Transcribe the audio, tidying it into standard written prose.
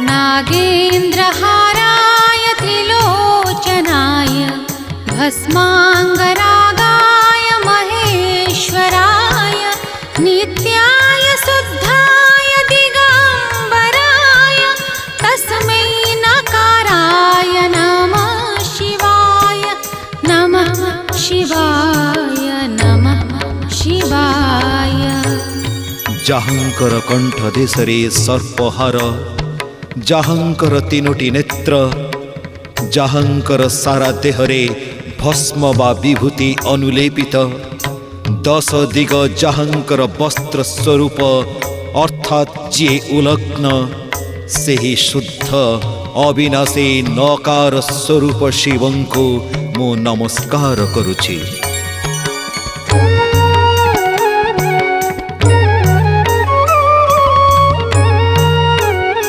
नागेन्द्रहाराय त्रिलोचनाय भस्माङ्गरागाय महेश्वराय नित्याय शुद्धाय दिगम्बराय तस्मै नकाराय नमः शिवाय नमः शिवाय नमः शिवाय। जाहांकर कंठ देशरे सर्पहार, जाहांकर तीनोटी नेत्र, जाहांकर सारा देहरे भस्म बा विभूति अनुलेपित, 10 दिग जाहांकर वस्त्र स्वरूप अर्थात जे उलग्न सेही शुद्ध अविनाशी नकार स्वरूप शिवंकु मु नमस्कार करुछि।